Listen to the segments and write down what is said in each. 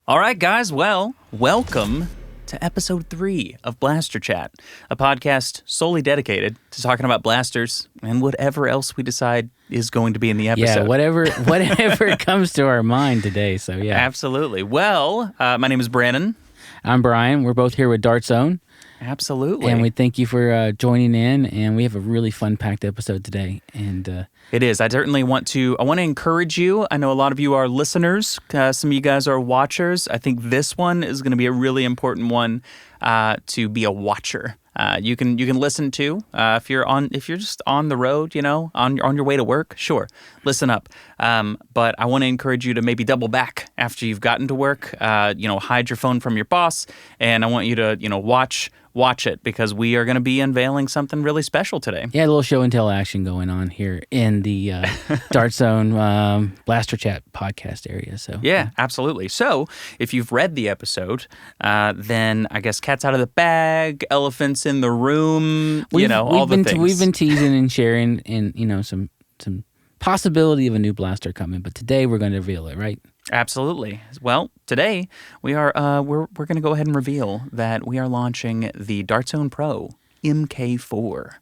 All right, guys. Well, welcome to episode 3 of Blaster Chat, a podcast solely dedicated to talking about blasters and whatever else we decide is going to be in the episode. Yeah, whatever comes to our mind today. So yeah, absolutely. Well, my name is Brandon. I'm Brian. We're both here with Dart Zone. Absolutely. And we thank you for joining in, and we have a really fun-packed episode today. And it is. I certainly want to encourage you. I know a lot of you are listeners. Some of you guys are watchers. I think this one is going to be a really important one to be a watcher. You can listen to if you're just on the road, on your way to work. Sure, listen up. But I want to encourage you to maybe double back after you've gotten to work. Hide your phone from your boss, and I want you to watch it because we are going to be unveiling something really special today. Yeah, a little show and tell action going on here in the Dart Zone Blaster Chat podcast area. So yeah, absolutely. So if you've read the episode, then I guess cat's out of the bag, elephants in the room, all the things. We've been teasing and sharing and, some possibility of a new blaster coming, but today we're going to reveal it, right? Absolutely. Well, today we are we're going to go ahead and reveal that we are launching the Dart Zone Pro MK-4.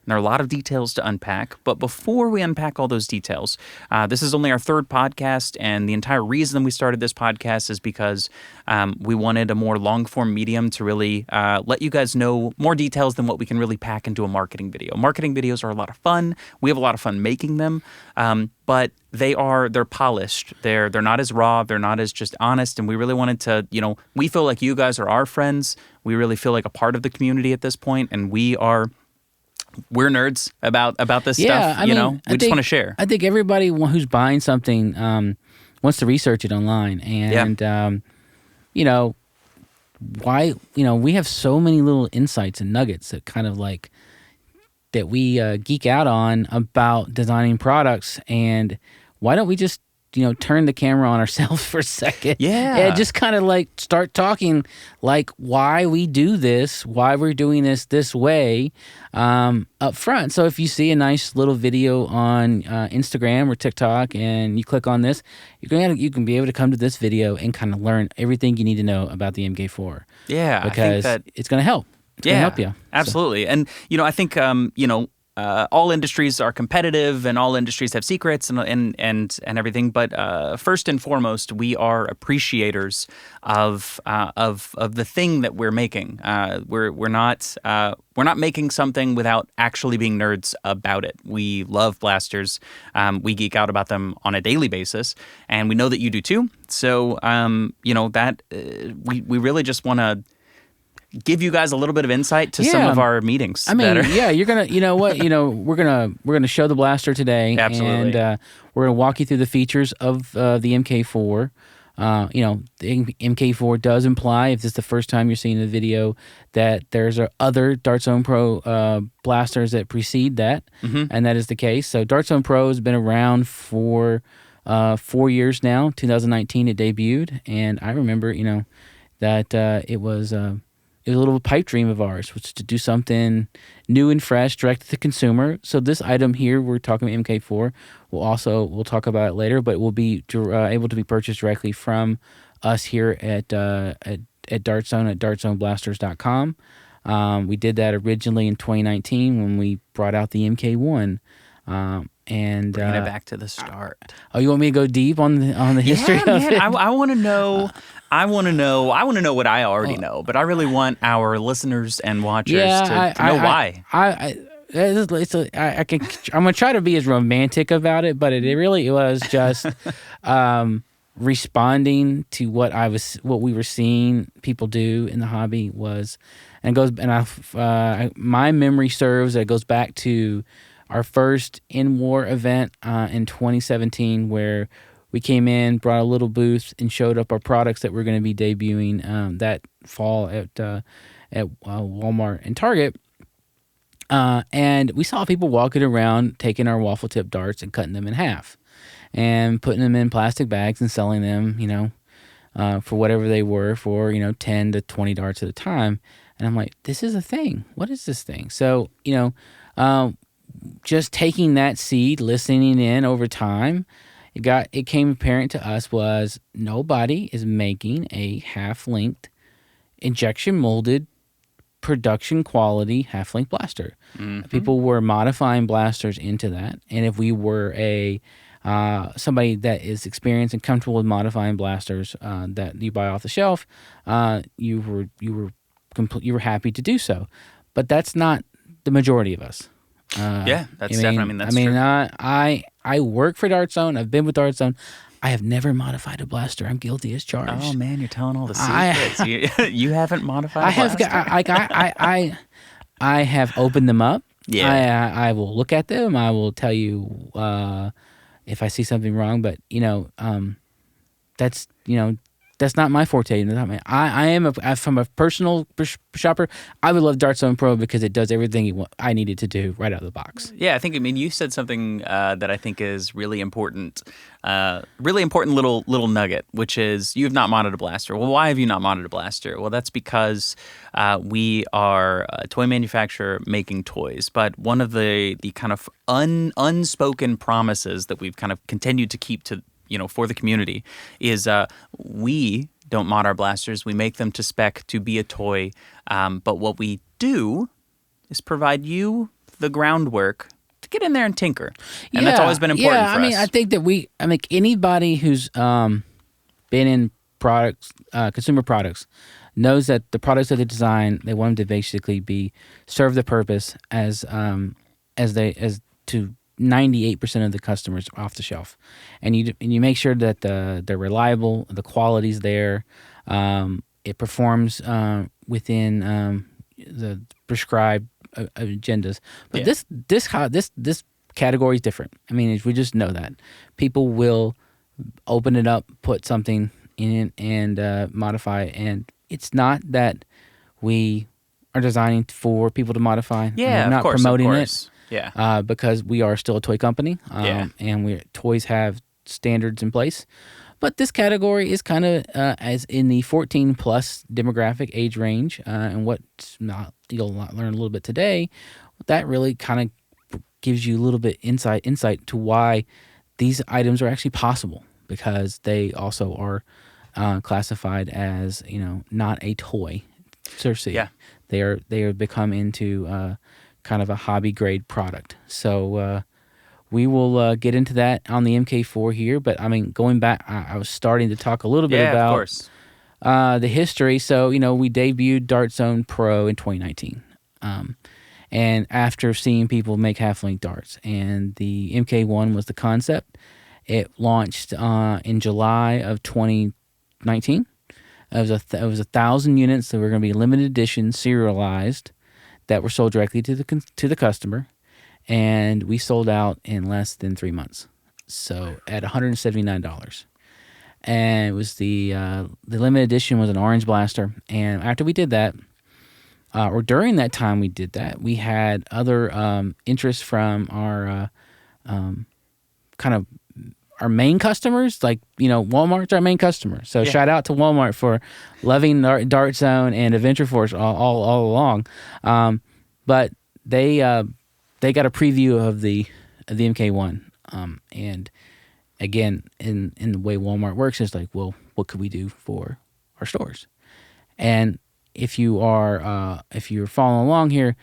And there are a lot of details to unpack, but before we unpack all those details, this is only our third podcast, and the entire reason we started this podcast is because we wanted a more long-form medium to really let you guys know more details than what we can really pack into a marketing video. Marketing videos are a lot of fun. We have a lot of fun making them, but they're polished. They're not as raw. They're not as just honest, and we really wanted to, we feel like you guys are our friends. We really feel like a part of the community at this point, and we're nerds about this stuff. We just want to share. I think everybody who's buying something wants to research it online, and why we have so many little insights and nuggets that kind of like that we geek out on about designing products, and why don't we just turn the camera on ourselves for a second. Yeah. And just kind of like start talking like why we do this, why we're doing this way up front. So if you see a nice little video on Instagram or TikTok and you click on this, you can be able to come to this video and kind of learn everything you need to know about the MK-4. Yeah. Because it's going to help. It's going to help you. Absolutely. So. And, I think, all industries are competitive, and all industries have secrets and everything. But first and foremost, we are appreciators of the thing that we're making. We're not making something without actually being nerds about it. We love blasters. We geek out about them on a daily basis, and we know that you do too. So we really just want to give you guys a little bit of insight to some of our meetings. I mean, you're gonna, we're gonna show the blaster today. Absolutely. And we're gonna walk you through the features of the MK-4. The MK-4 does imply, if this is the first time you're seeing the video, that there's other Dart Zone Pro blasters that precede that, and that is the case. So Dart Zone Pro has been around for 4 years now. 2019 it debuted, and I remember, that it was a little pipe dream of ours, was to do something new and fresh, direct to the consumer. So this item here, we're talking about MK-4, we'll talk about it later, but will be able to be purchased directly from us here at Dart Zone at dartzoneblasters.com. We did that originally in 2019 when we brought out the MK-1. And bringing it back to the start. You want me to go deep on the history of it? I want to know. I want to know what I already know, but I really want our listeners and watchers to know why. I'm gonna try to be as romantic about it, but it really was just responding to what we were seeing people do in the hobby my memory serves that it goes back to our first in-war event in 2017, where we came in, brought a little booth, and showed up our products that we're going to be debuting that fall at Walmart and Target. And we saw people walking around, taking our waffle tip darts and cutting them in half, and putting them in plastic bags and selling them, for whatever they were, for 10 to 20 darts at a time. And I'm like, this is a thing. What is this thing? So just taking that seed, listening in over time, it came apparent to us was nobody is making a half-length injection molded production quality half-length blaster. People were modifying blasters into that, and if we were somebody that is experienced and comfortable with modifying blasters that you buy off the shelf, you were happy to do so. But that's not the majority of us. Yeah, that's definitely. I mean, that's true. I work for Dart Zone. I've been with Dart Zone. I have never modified a blaster. I'm guilty as charged. Oh man, you're telling all the secrets. You haven't modified. I have opened them up. Yeah. I will look at them. I will tell you if I see something wrong. But that's not my forte. I am from a personal shopper. I would love Dart Zone Pro because it does everything I needed to do right out of the box. Yeah, I mean, you said something that I think is really important. Really important little nugget, which is you have not modded a blaster. Well, why have you not modded a blaster? Well, that's because we are a toy manufacturer making toys. But one of the kind of unspoken promises that we've kind of continued to keep to for the community is we don't mod our blasters. We make them to spec to be a toy. But what we do is provide you the groundwork to get in there and tinker. And that's always been important for us. I think that anybody who's been in products, consumer products, knows that the products that they design, they want them to basically serve the purpose as to 98% of the customers off the shelf, and you make sure that they're reliable, the quality's there, it performs within the prescribed agendas. But this category is different. I mean, we just know that people will open it up, put something in it, and modify it, and it's not that we are designing for people to modify. Yeah, we're not promoting it. Yeah, because we are still a toy company, and toys have standards in place. But this category is kind of as in the 14 plus demographic age range, and you'll learn a little bit today. That really kind of gives you a little bit insight to why these items are actually possible, because they also are classified as not a toy. Seriously, yeah, they are become into kind of a hobby grade product. So we will get into that on the MK-4 here. But I mean, going back, I was starting to talk a little bit about of course. The history. So we debuted Dart Zone Pro in 2019, and after seeing people make half-length darts, and the MK1 was the concept. It launched in July of 2019. It was 1,000 units that were going to be limited edition, serialized, that were sold directly to the customer, and we sold out in less than 3 months. So at $179, and it was the limited edition was an orange blaster. And after we did that, or during that time we did that, we had other interest from our kind of our main customers, like Walmart's our main customer. So shout out to Walmart for loving Dart Zone and Adventure Force all along. But they got a preview of the MK1, and again, in the way Walmart works, it's like, well, what could we do for our stores? And if you're following along here,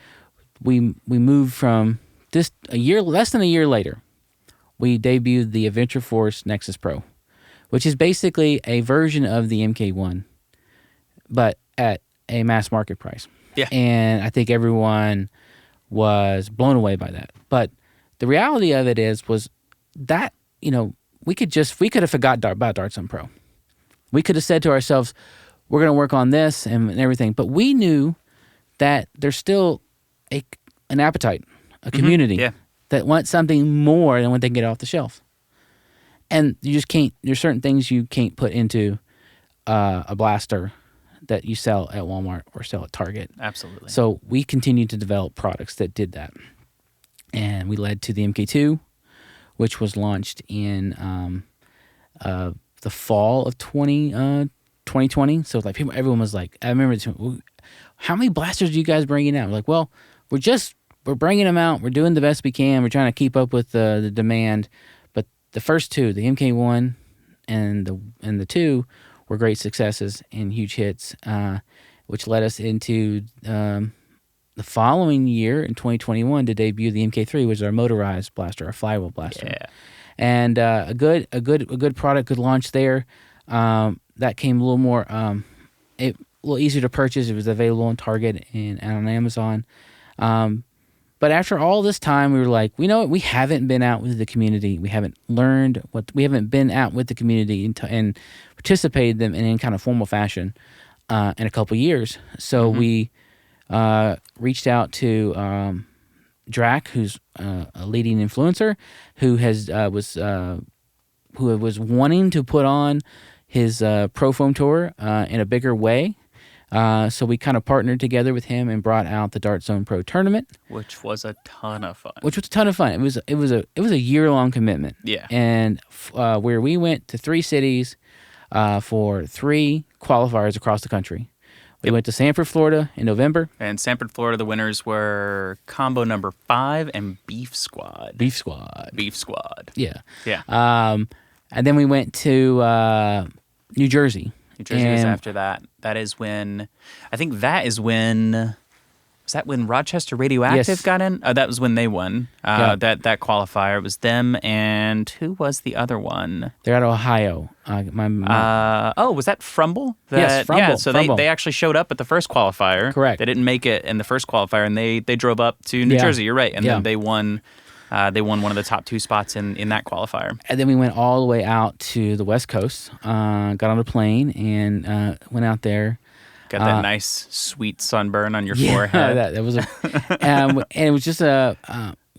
we moved from just less than a year later. We debuted the Adventure Force Nexus Pro, which is basically a version of the MK1, but at a mass market price. Yeah. And I think everyone was blown away by that. But the reality of it was that, we could have forgot about Dart Zone Pro. We could have said to ourselves, we're going to work on this and everything. But we knew that there's still an appetite, a community that wants something more than what they can get off the shelf. And you just can't, there's certain things you can't put into a blaster that you sell at Walmart or sell at Target. Absolutely. So we continued to develop products that did that. And we led to the MK2, which was launched in the fall of 2020. So like everyone was like, I remember, how many blasters do you guys bringing out? We're like, well, we're bringing them out. We're doing the best we can. We're trying to keep up with the demand. But the first two, the MK1 and the two, were great successes and huge hits, which led us into the following year in 2021 to debut the MK3, which is our motorized blaster, our flywheel blaster. Yeah. And a good product, good launch there. That came a little more, a little easier to purchase. It was available on Target and on Amazon. But after all this time, we were like, you know what? We haven't been out with the community. We haven't learned we haven't been out with the community and participated them in any kind of formal fashion in a couple of years. So we reached out to Drac, who's a leading influencer, who was wanting to put on his Pro Foam Tour in a bigger way. So we kind of partnered together with him and brought out the Dart Zone Pro Tournament, which was a ton of fun. It was a year-long commitment. Yeah. And where we went to 3 cities for 3 qualifiers across the country. We went to Sanford, Florida in November. And Sanford, Florida, the winners were combo number 5 and Beef Squad. Beef Squad. Yeah. Yeah. And then we went to New Jersey. New Jersey was after that. That is when was that when Rochester Radioactive got in? That was when they won that qualifier. It was them and who was the other one? They're out of Ohio. Was that Frumble? Yes, Frumble. Yeah, so Frumble. they actually showed up at the first qualifier. Correct. They didn't make it in the first qualifier, and they drove up to New Jersey. You're right, and then they won. They won one of the top 2 spots in that qualifier. And then we went all the way out to the West Coast, got on a plane, and went out there. Got that nice, sweet sunburn on your forehead. That was and it was just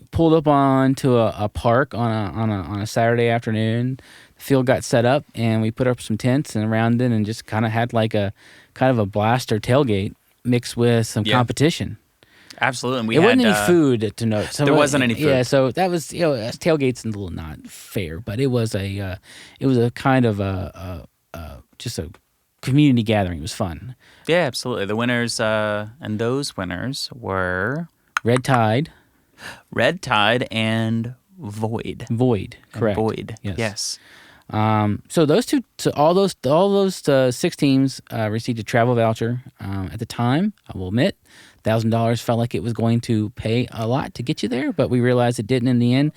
pulled up onto a park on a Saturday afternoon. The field got set up, and we put up some tents and around it, and just kind of had like a kind of a blaster tailgate mixed with some competition. Absolutely, and there wasn't any food to note. So there wasn't any food. Yeah, so that was tailgate's a little not fair, but it was a kind of just a community gathering. It was fun. Yeah, absolutely. The winners and those winners were Red Tide, and Void. Correct. Void. Yes. So those two, all those 6 teams received a travel voucher. At the time, I will admit, $1,000 felt like it was going to pay a lot to get you there, but we realized it didn't in the end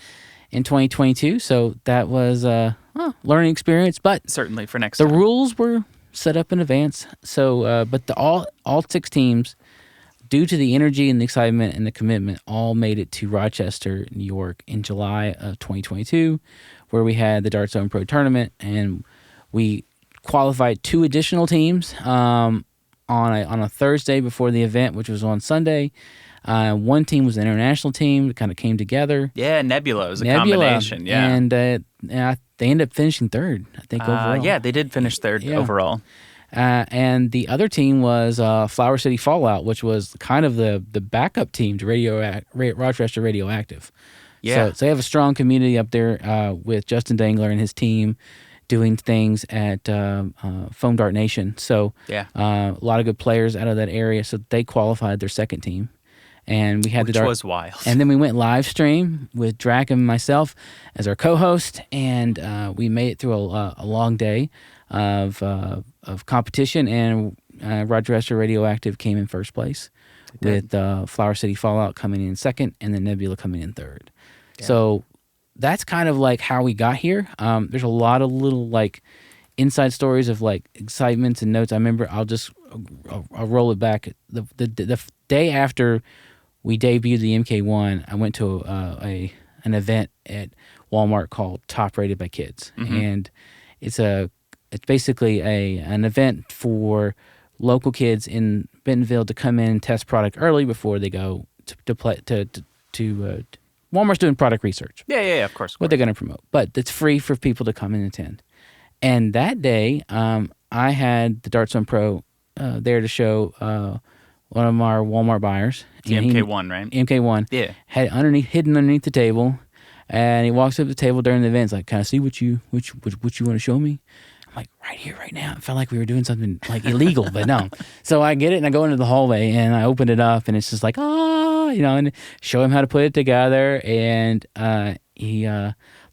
in 2022. So that was a learning experience. But certainly for next time. The rules were set up in advance. So, but all 6 teams, due to the energy and the excitement and the commitment, all made it to Rochester, New York in July of 2022, where we had the Dart Zone Pro Tournament, and we qualified 2 additional teams on a Thursday before the event, which was on Sunday. One team was an international team that kind of came together. Yeah, Nebula was a combination. Yeah, and they ended up finishing 3rd, I think, overall. Yeah, they did finish 3rd overall. And the other team was Flower City Fallout, which was kind of the backup team to Rochester Radioactive. Yeah. So they have a strong community up there with Justin Dangler and his team doing things at Foam Dart Nation. So a lot of good players out of that area. So they qualified their 2nd team. And we had which was wild. And then we went live stream with Drac and myself as our co-host, and we made it through a long day of competition. And Rochester Radioactive came in 1st place, with Flower City Fallout coming in 2nd, and then Nebula coming in 3rd. Yeah. So that's kind of like how we got here. There's a lot of little like inside stories of like excitements and notes. I remember I'll roll it back. The day after we debuted the MK1, I went to an event at Walmart called Top Rated by Kids, and it's basically an event for local kids in Bentonville to come in and test product early before they go to play to Walmart's doing product research. Yeah, of course. What they're going to promote, but it's free for people to come and attend. And that day, I had the Dart Zone Pro there to show one of our Walmart buyers. The MK1, right? MK1. Yeah. Had hidden underneath the table, and he walks up to the table during the event. He's like, "Can I see what you want to show me?" I'm like, "Right here, right now." It felt like we were doing something like illegal, but no. So I get it, and I go into the hallway, and I open it up, and it's just like, and show him how to put it together, and he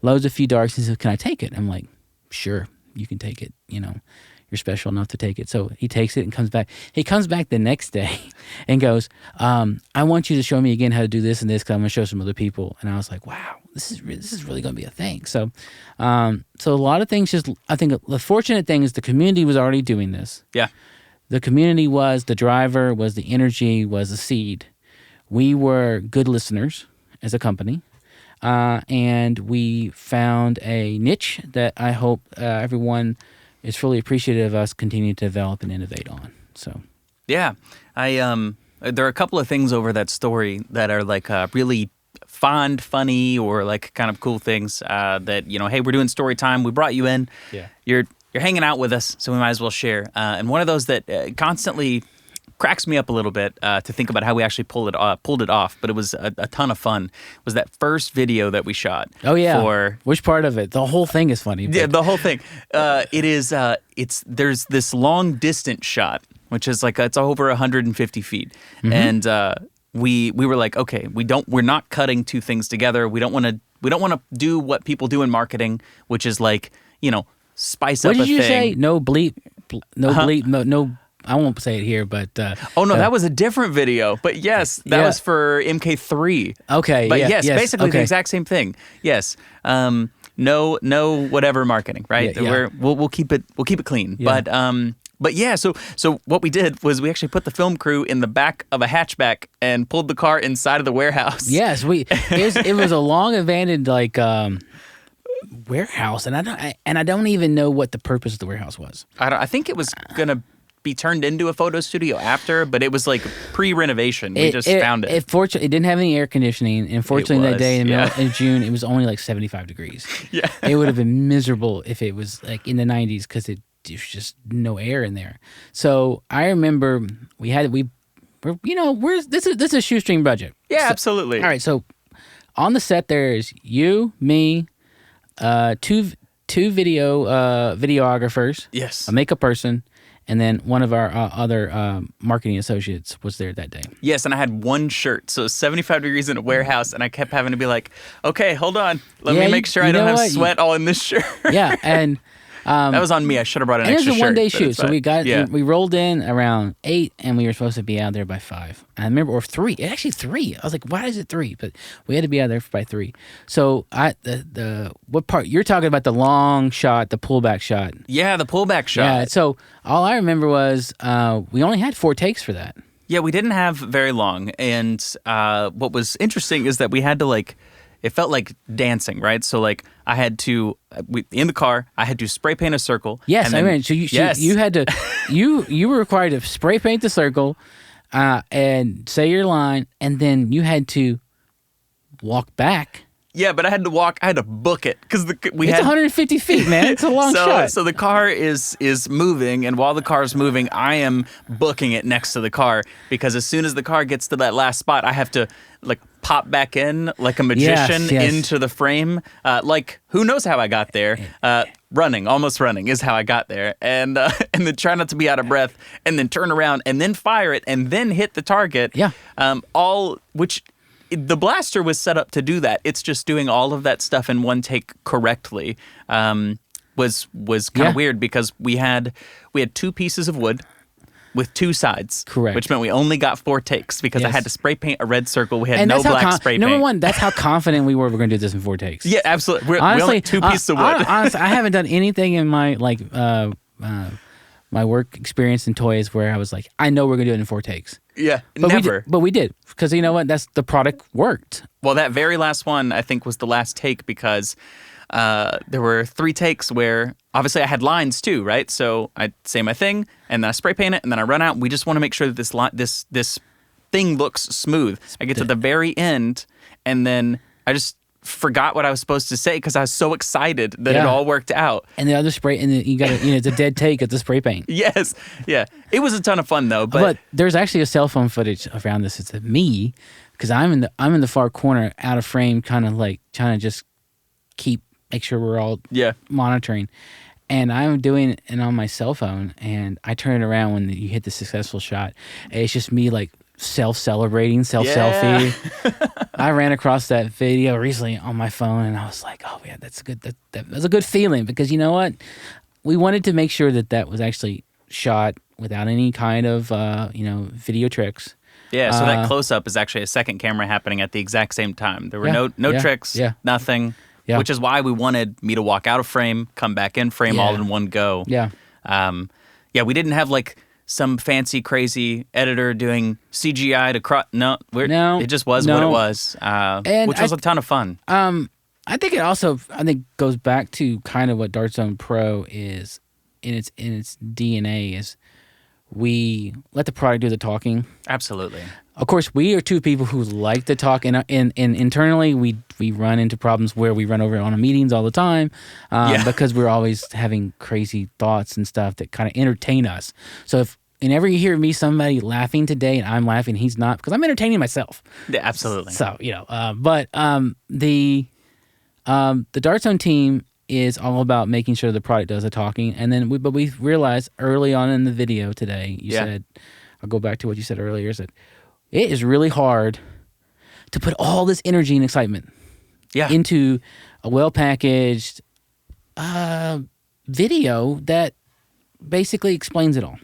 loads a few darts and says, "Can I take it?" I'm like, "Sure, you can take it. You're special enough to take it." So he takes it and comes back. He comes back the next day and goes, "I want you to show me again how to do this and this, because I'm going to show some other people." And I was like, "Wow, this is really going to be a thing." So, so a lot of things. I think the fortunate thing is the community was already doing this. Yeah. The community was the driver, was the energy, was the seed. We were good listeners as a company, and we found a niche that I hope everyone is fully appreciative of us continuing to develop and innovate on. So, yeah, there are a couple of things over that story that are like really fond, funny, or like kind of cool things that, hey, we're doing story time. We brought you in. Yeah. You're hanging out with us, so we might as well share. And one of those that constantly cracks me up a little bit to think about how we actually pulled it off, but it was a ton of fun, was that first video that we shot. Oh, yeah. Which part of it? The whole thing is funny. Yeah, the whole thing. There's this long distance shot, which is like, it's over 150 feet. Mm-hmm. And we were like, okay, we're not cutting two things together. We don't want to do what people do in marketing, which is like, spice up a thing. What did you say? No bleep, bleep, no. I won't say it here, but... that was a different video. But yes, that was for MK-3. Okay, but yes, basically okay. the exact same thing. Yes. No whatever marketing, right? Yeah. We'll keep it clean. Yeah. But yeah, so what we did was we actually put the film crew in the back of a hatchback and pulled the car inside of the warehouse. Yes, it was a long abandoned warehouse, and I don't even know what the purpose of the warehouse was. I think it was gonna be turned into a photo studio after, but it was like pre-renovation. We just found it. Fortunately, it didn't have any air conditioning, and fortunately that day in the middle of June, it was only like 75 degrees. Yeah. It would have been miserable if it was like in the 90s, because there's just no air in there. So I remember this is a shoestring budget. Yeah, absolutely. All right, so on the set there's you, me, two videographers, yes, a makeup person, and then one of our other marketing associates was there that day. Yes, and I had one shirt, so 75 degrees in a warehouse, and I kept having to be like, okay, hold on, let me make sure I don't have sweat all in this shirt. Yeah, and that was on me. I should have brought an extra shirt. It was a one-day shoot, so we rolled in around 8, and we were supposed to be out there by 5. I remember, or 3. Actually 3. I was like, why is it 3? But we had to be out there by 3. So what part you're talking about? The long shot, the pullback shot. Yeah, the pullback shot. Yeah. So all I remember was we only had 4 takes for that. Yeah, we didn't have very long, and what was interesting is that we had to it felt like dancing, right? So like I had to in the car, I had to spray paint a circle. Yes, and then, I mean, so you had to you were required to spray paint the circle and say your line, and then you had to walk back. Yeah, but I had to book it because it's 150 feet, man. It's a long shot. So the car is moving, and while the car is moving, I am booking it next to the car, because as soon as the car gets to that last spot, I have to pop back in like a magician into the frame. Who knows how I got there? Almost running is how I got there, and then try not to be out of breath, and then turn around, and then fire it, and then hit the target. Yeah. The blaster was set up to do that. It's just doing all of that stuff in one take correctly was kind of weird, because we had 2 pieces of wood with 2 sides. Correct. Which meant we only got 4 takes, because I had to spray paint a red circle. We had no black spray paint. Number one, that's how confident we were going to do this in 4 takes. Yeah, absolutely. We only had 2 pieces of wood. Honestly, I haven't done anything in my my work experience in toys where I was like, I know we're going to do it in 4 takes. Yeah, but never. We did, because you know what? The product worked. Well, that very last one, I think, was the last take, because there were 3 takes where obviously I had lines too, right? So I say my thing, and then I spray paint it, and then I run out. We just want to make sure that this thing looks smooth. I get to the very end, and then I just forgot what I was supposed to say, because I was so excited that it all worked out. And the other spray, and you got it's a dead take at the spray paint. Yes, yeah, it was a ton of fun though. But there's actually a cell phone footage around this. It's me, because I'm in the far corner, out of frame, kind of like trying to just make sure we're all monitoring. And I'm doing it on my cell phone, and I turn it around when you hit the successful shot. And it's just me self-celebrating, self-selfie. I ran across that video recently on my phone, and I was like, oh, yeah, that's a good, that's a good feeling, because you know what? We wanted to make sure that that was actually shot without any kind of, video tricks. Yeah, so that close-up is actually a second camera happening at the exact same time. There were no tricks, nothing, which is why we wanted me to walk out of frame, come back in frame all in one go. Yeah. We didn't have like some fancy, crazy editor doing CGI to it just was what it was, which was a ton of fun. I think it also goes back to kind of what Dart Zone Pro is in its DNA is we let the product do the talking. Absolutely. Of course, we are two people who like to talk, and internally we run into problems where we run over on meetings all the time because we're always having crazy thoughts and stuff that kind of entertain us. So if whenever you hear somebody laughing today and I'm laughing, he's not, because I'm entertaining myself. Yeah, absolutely. So the Dart Zone team is all about making sure the product does the talking, and then we realized early on in the video today, you said, I'll go back to what you said earlier, is that it is really hard to put all this energy and excitement into a well-packaged video that basically explains it all.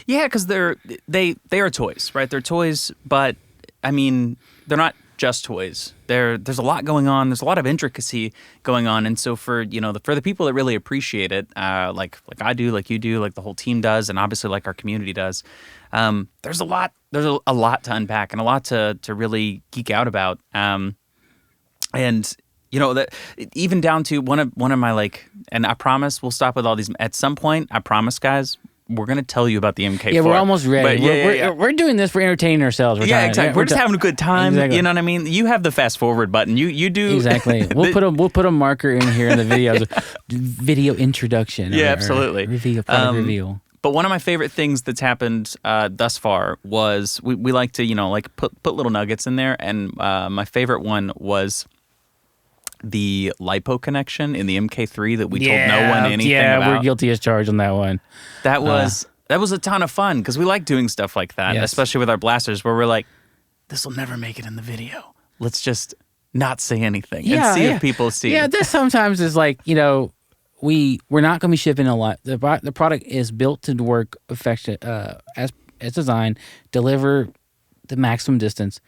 Yeah, because they are toys, right? They're toys, but I mean, they're not just toys. There's a lot going on. There's a lot of intricacy going on, and so for the people that really appreciate it, like I do, like you do, like the whole team does, and obviously like our community does. There's a lot to unpack and a lot to really geek out about. And that even down to one of my and I promise we'll stop with all these at some point. I promise, guys. We're going to tell you about the MK-4. Yeah, we're almost ready. But we're doing this for entertaining ourselves. Exactly. We're just having a good time. Exactly. You know what I mean? You have the fast forward button. You do. Exactly. We'll put a marker in here in the videos. Video introduction. Absolutely. Product reveal. But one of my favorite things that's happened thus far was we like to put little nuggets in there, and my favorite one was the LiPo connection in the MK3 that we told no one anything about. Yeah, we're guilty as charged on that one. That was a ton of fun because we like doing stuff like that, especially with our blasters, where we're like, this will never make it in the video. Let's just not say anything and see if people see. Yeah, this sometimes is like, we're not going to be shipping a lot. The product is built to work as designed, deliver the maximum distance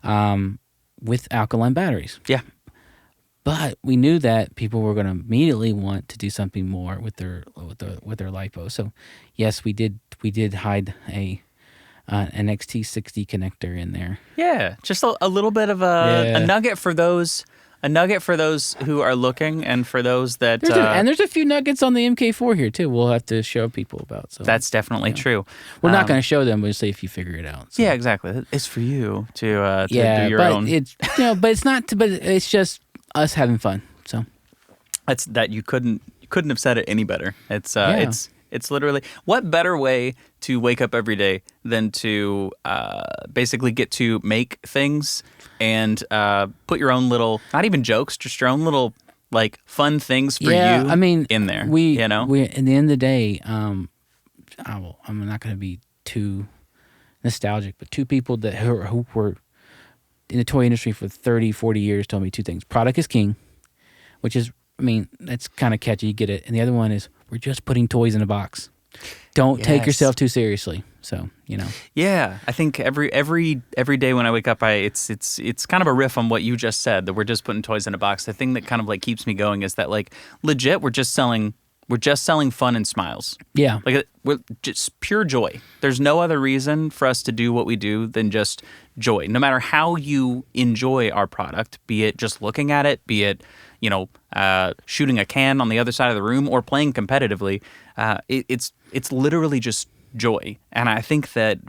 with alkaline batteries. Yeah. But we knew that people were going to immediately want to do something more with their LiPo. So yes, we did hide an XT60 connector in there. Yeah, just a little bit of a nugget for those. A nugget for those who are looking, and for those that there's a few nuggets on the MK4 here too. We'll have to show people about. So that's definitely true. We're not going to show them. We'll see if you figure it out. So. Yeah, exactly. It's for you to do your own. It's but it's not. But it's just us having fun. So that's that you couldn't have said it any better. It's literally, what better way to wake up every day than to basically get to make things and put your own little, not even jokes, just your own little like fun things for you. I mean, in there. We at the end of the day, I'm not going to be too nostalgic, but two people who were in the toy industry for 30, 40 years told me two things. Product is king, which is, that's kind of catchy, you get it. And the other one is, we're just putting toys in a box. Don't take yourself too seriously. So, Yeah, I think every day when I wake up, it's kind of a riff on what you just said, that we're just putting toys in a box. The thing that kind of like keeps me going is that like legit we're just selling fun and smiles. Yeah. Like we're just pure joy. There's no other reason for us to do what we do than just joy. No matter how you enjoy our product, be it just looking at it, be it, shooting a can on the other side of the room or playing competitively, it's literally just joy. And I think that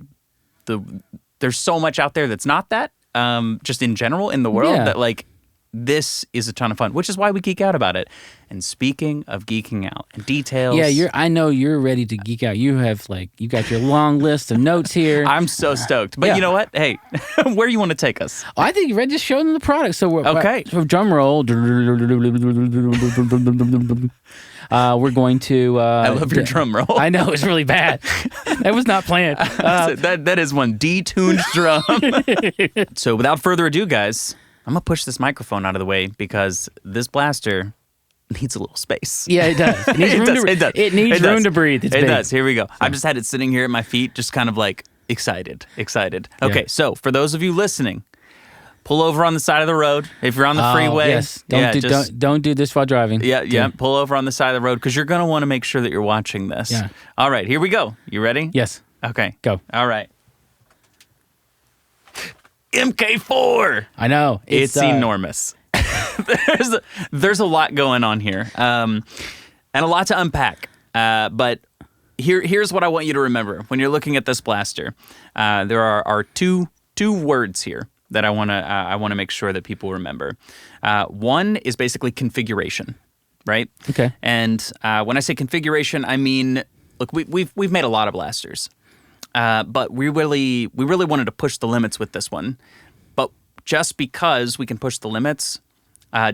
there's so much out there that's not that, just in general in the world that like this is a ton of fun, which is why we geek out about it. And speaking of geeking out and details, Yeah, I know you're ready to geek out. You got your long list of notes here. I'm so stoked. But you know what? Hey, where you want to take us? I think you're ready to show them the product. So Okay. So drum roll. We're going to. I love your drum roll. I know it's really bad. That was not planned. That is one detuned drum. So without further ado, guys, I'm gonna push this microphone out of the way because this blaster needs a little space. Yeah, it does. It needs room to breathe. It's it big. does. Here we go. I've just had it sitting here at my feet, just kind of like excited. Okay, so for those of you listening, pull over on the side of the road. If you're on the freeway, yes. Don't do this while driving. Yeah. Pull over on the side of the road because you're gonna want to make sure that you're watching this. Yeah. All right, here we go. You ready? Yes. Okay. Go. All right. MK-4. I know. It's enormous. there's a lot going on here, and a lot to unpack. But here's what I want you to remember when you're looking at this blaster. There are two words here that I want to make sure that people remember. One is basically configuration, right? Okay. And when I say configuration, I mean, look, we've made a lot of blasters. But we really wanted to push the limits with this one. But just because we can push the limits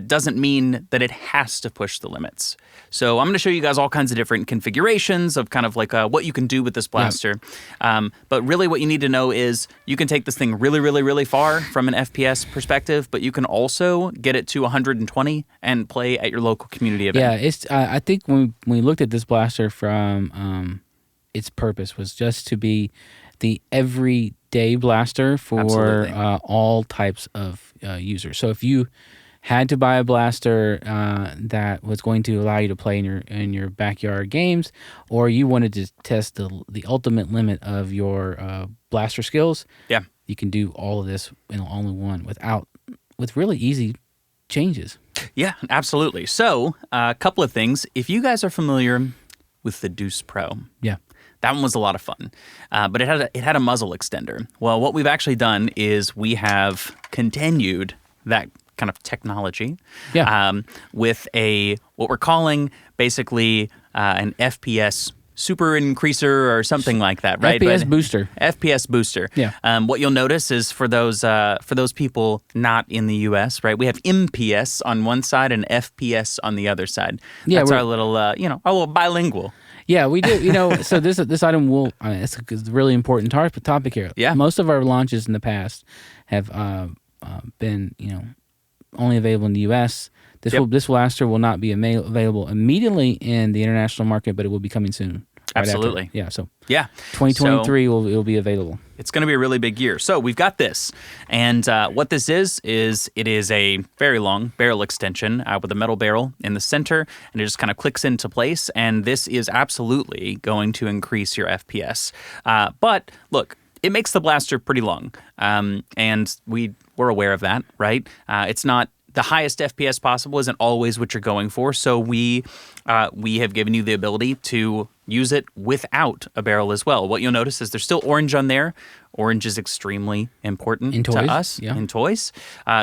doesn't mean that it has to push the limits. So I'm going to show you guys all kinds of different configurations of kind of like what you can do with this blaster. Yeah. But really what you need to know is you can take this thing really, really, really far from an FPS perspective, but you can also get it to 120 and play at your local community event. Yeah, it's. I think when we looked at this blaster from its purpose was just to be the everyday blaster for all types of users. So if you had to buy a blaster that was going to allow you to play in your backyard games, or you wanted to test the ultimate limit of your blaster skills, yeah, you can do all of this in only one with really easy changes. Yeah, absolutely. So a couple of things. If you guys are familiar with the Deuce Pro, yeah. That one was a lot of fun, but it had a muzzle extender. Well, what we've actually done is we have continued that kind of technology with what we're calling basically an FPS super increaser or something like that, right? Booster. FPS booster. Yeah. What you'll notice is for those people not in the U.S., right? We have MPS on one side and FPS on the other side. Yeah, that's our little bilingual. Yeah, we do. So this item it's a really important topic here. Yeah. Most of our launches in the past have been, only available in the U.S. This blaster will not be available immediately in the international market, but it will be coming soon. Absolutely. Yeah. So 2023 it'll be available. It's going to be a really big year. So we've got this, and what this is it is a very long barrel extension with a metal barrel in the center, and it just kind of clicks into place. And this is absolutely going to increase your FPS. But look, it makes the blaster pretty long, and we're aware of that, right? It's not. The highest FPS possible isn't always what you're going for, so we have given you the ability to use it without a barrel as well. What you'll notice is there's still orange on there. Orange is extremely important to us in toys.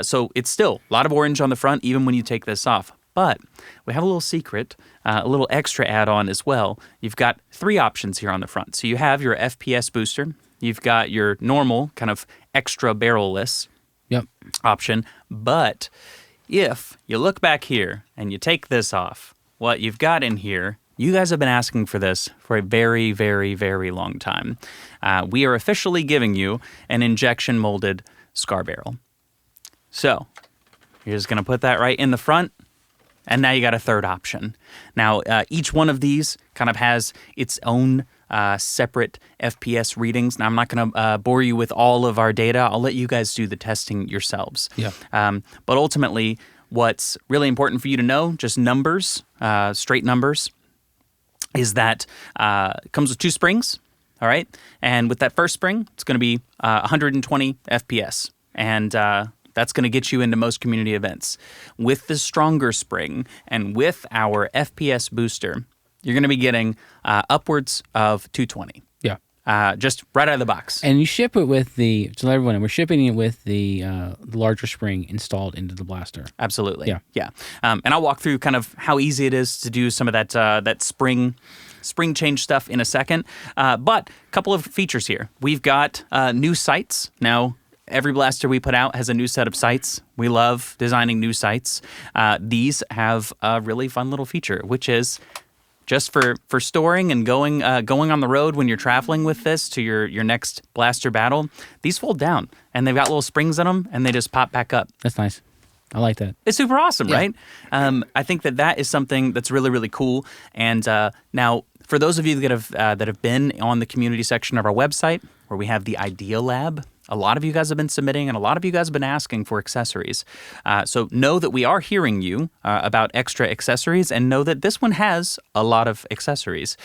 So it's still a lot of orange on the front, even when you take this off. But we have a little secret, a little extra add-on as well. You've got 3 options here on the front. So you have your FPS booster. You've got your normal kind of extra barrel-less option, but if you look back here and you take this off, what you've got in here, you guys have been asking for this for a very, very, very long time. We are officially giving you an injection molded SCAR barrel. So you're just going to put that right in the front, and now you got a third option. Now, each one of these kind of has its own separate FPS readings. Now, I'm not going to bore you with all of our data. I'll let you guys do the testing yourselves. Yeah. But ultimately, what's really important for you to know, just numbers, straight numbers, is that it comes with 2 springs, all right? And with that first spring, it's going to be 120 FPS. And that's going to get you into most community events. With the stronger spring and with our FPS booster, you're going to be getting upwards of 220. Yeah. just right out of the box. And you ship it with to let everyone know, we're shipping it with the larger spring installed into the blaster. Absolutely. Yeah. And I'll walk through kind of how easy it is to do some of that spring change stuff in a second. But a couple of features here. We've got new sights. Now, every blaster we put out has a new set of sights. We love designing new sights. These have a really fun little feature, which is just for storing and going on the road when you're traveling with this to your next blaster battle. These fold down, and they've got little springs in them, and they just pop back up. That's nice. I like that. It's super awesome, right? I think that is something that's really, really cool. And now, for those of you that have been on the community section of our website, where we have the Idea Lab, a lot of you guys have been submitting, and a lot of you guys have been asking for accessories. So know that we are hearing you about extra accessories, and know that this one has a lot of accessories.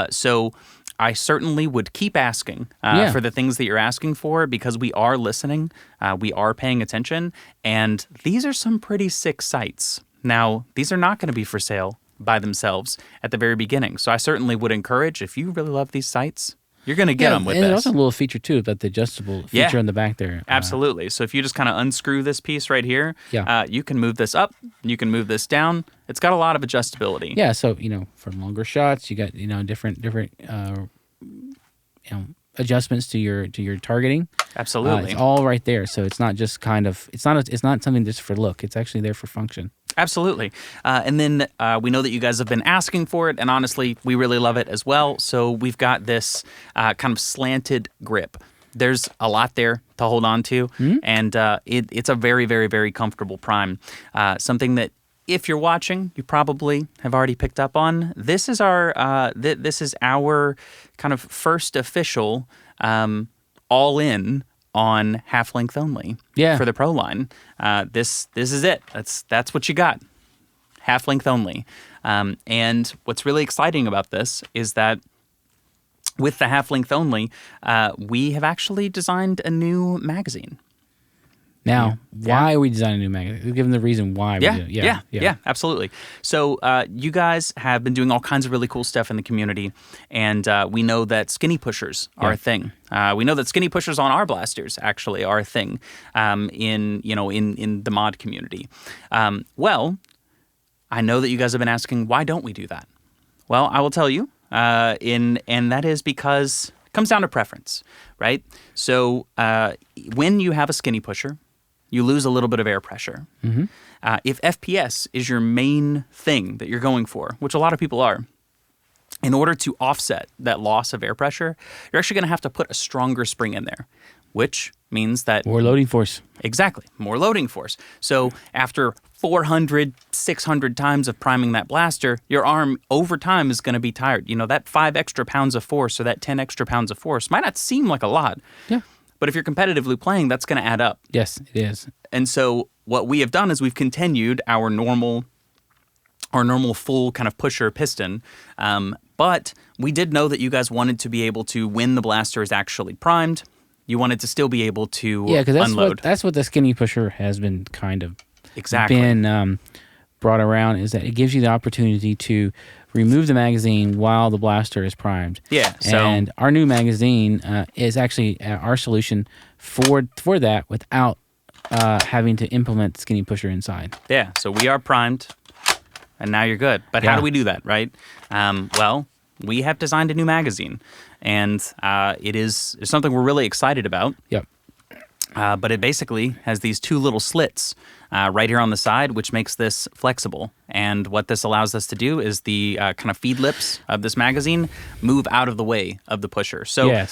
So I certainly would keep asking for the things that you're asking for, because we are listening, we are paying attention, and these are some pretty sick sights. Now, these are not going to be for sale by themselves at the very beginning. So I certainly would encourage, if you really love these sights, you're going to get them with and this. And there's also a little feature, too, about the adjustable feature in the back there. Absolutely. So if you just kind of unscrew this piece right here, you can move this up, you can move this down. It's got a lot of adjustability. Yeah, so, for longer shots, you got, different adjustments to your targeting. Absolutely. It's all right there. So it's not just it's not something just for look. It's actually there for function. Absolutely. And then we know that you guys have been asking for it, and honestly, we really love it as well. So we've got this kind of slanted grip. There's a lot there to hold on to, and it's a very, very, very comfortable prime. Something that, if you're watching, you probably have already picked up on. This is our kind of first official all-in on half length only for the Pro line. This is it. That's what you got. Half length only. And what's really exciting about this is that with the half length only, we have actually designed a new magazine. Now, why are we designing a new magazine? Given the reason why we do it. Yeah, absolutely. So you guys have been doing all kinds of really cool stuff in the community, and we know that skinny pushers are a thing. We know that skinny pushers on our blasters actually are a thing in the mod community. Well, I know that you guys have been asking, why don't we do that? Well, I will tell you, and that is because it comes down to preference, right? So when you have a skinny pusher, you lose a little bit of air pressure. Mm-hmm. If FPS is your main thing that you're going for, which a lot of people are, in order to offset that loss of air pressure, you're actually going to have to put a stronger spring in there, which means that... More loading force. Exactly. More loading force. So after 400, 600 times of priming that blaster, your arm over time is going to be tired. That 5 extra pounds of force or that 10 extra pounds of force might not seem like a lot. Yeah. But if you're competitively playing, that's going to add up. Yes, it is. And so what we have done is we've continued our normal full kind of pusher piston. But we did know that you guys wanted to be able to, when the blaster is actually primed, you wanted to still be able to unload. That's what the skinny pusher has been kind of exactly brought around, is that it gives you the opportunity to remove the magazine while the blaster is primed. Yeah. And our new magazine is actually our solution for that without having to implement the skinny pusher inside. Yeah. So we are primed, and now you're good. But how do we do that, right? Well, we have designed a new magazine, and it's something we're really excited about. Yep. But it basically has these 2 little slits right here on the side, which makes this flexible. And what this allows us to do is the kind of feed lips of this magazine move out of the way of the pusher. So